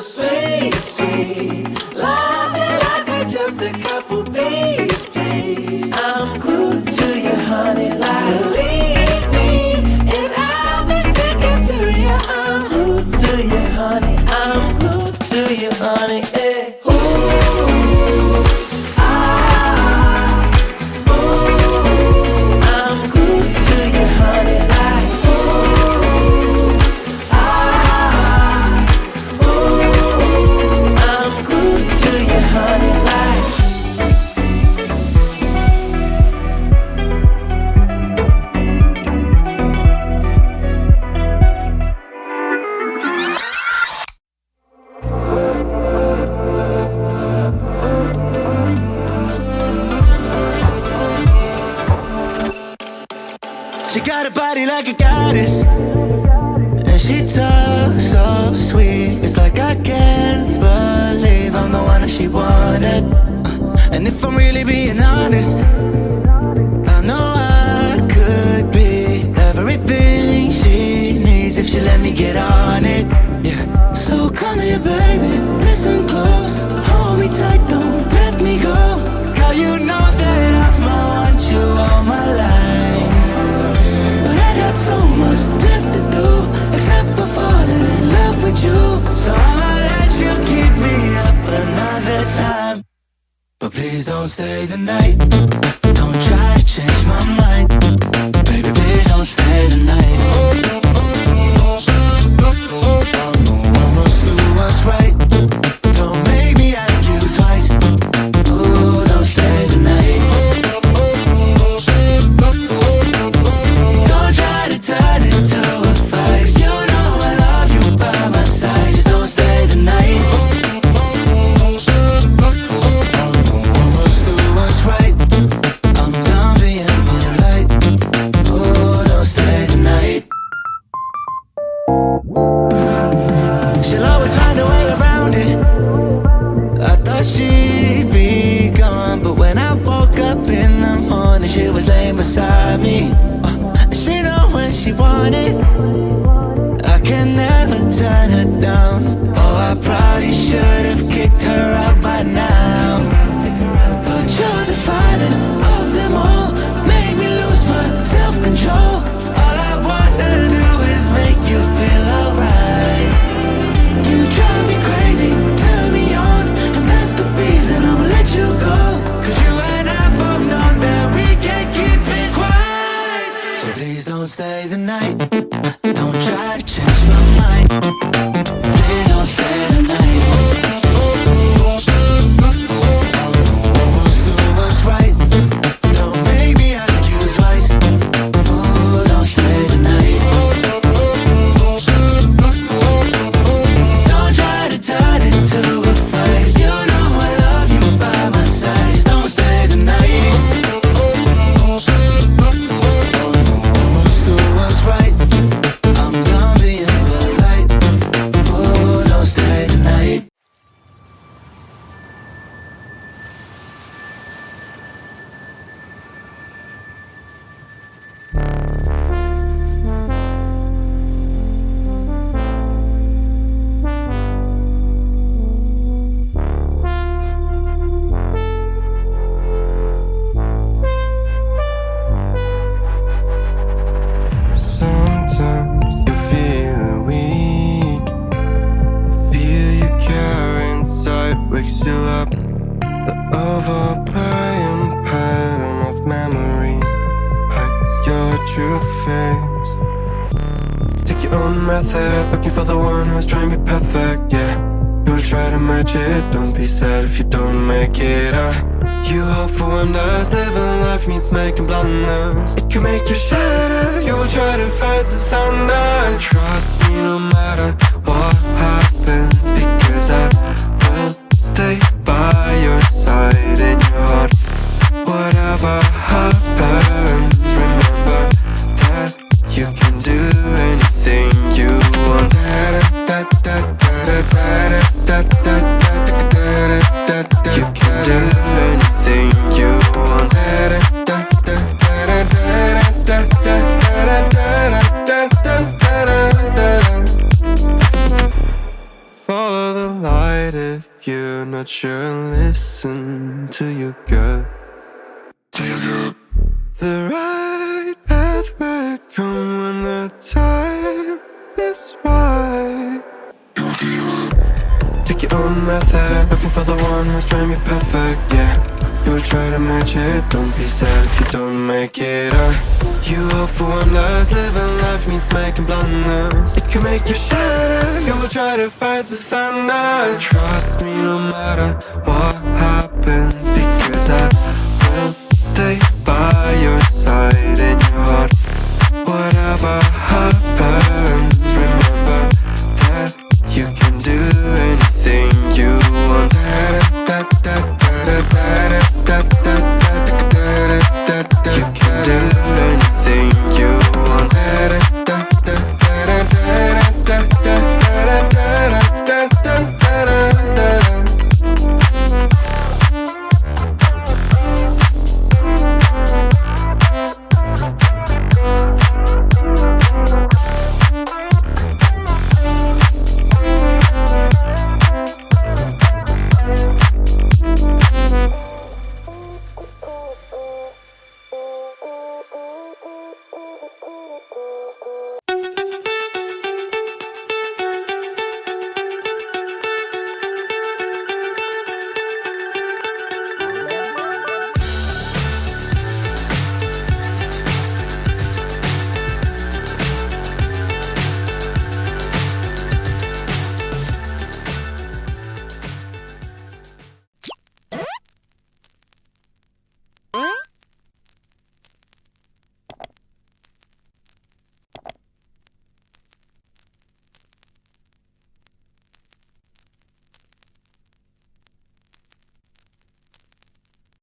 Sweet, sweet, loving like we're just a couple bees, please. I'm glued to you, honey, like to you, honey, yeah. Ooh, I'm glued to you, honey, like I'm glued to you, honey, like. She got a body like a goddess, and she talks so sweet. It's like I can't believe I'm the one that she wanted. And if I'm really being honest, I know I could be everything she needs if she let me get on it. Yeah. So come here, baby, listen close, hold me tight, don't let me go. Girl, you know that I'ma want you all my life. So much left to do, except for falling in love with you. So I'ma let you keep me up another time, but please don't stay the night. Don't try to change my mind, baby, please don't stay the night. I must do what's right. Don't make me ask you twice. Ooh, don't stay the night. Turn it to a fight. You know I love you by my side. Just don't stay the night. I must do what's right. I'm done being polite. Oh, don't stay the night. She'll always find a way around it. I thought she'd be gone, but when I woke up in the morning, she was laying beside me. She know when she want it. I can never turn her down. Oh, I probably should have kicked her out by now, but you're the finest of them all. Made me lose my self-control. All I wanna do is make you feel alright. You drive me crazy, turn me on, and that's the reason I'ma let you go. Cause you and I both know that we can't keep it quiet. So please don't stay the night. Don't try to change my mind. Please don't stay the night. I must do what's right. Don't make me ask you twice. Oh, don't stay the night. Don't try to turn it to a fight. You know I love you by my side. Just don't stay the night. Right. I'm done being polite. Oh, don't stay the night. Sometimes you feel weak. The fear you carry inside wakes you up. The overplaying pattern of memory hides your true face. Take your own method, looking for the one who's trying to be perfect, yeah. You'll try to match it, don't be sad if you don't make it. You hope for wonders, living life means making blunders. It can make you shatter, you will try to fight the thunder. Trust me no matter what happens, because I will stay by your side in your heart. Whatever happens, remember that you can do anything you want. You can do anything you want. Follow the light if you're not sure. Listen to your gut. The right path will come when the time is right. Take your own method, looking for the one who's trying to be perfect, yeah. You will try to match it, don't be sad if you don't make it. You hope for wonders, living life means making blunders. It can make you shatter, you will try to fight the thunders. Trust me no matter what happens, because I will stay by your side in your heart. Whatever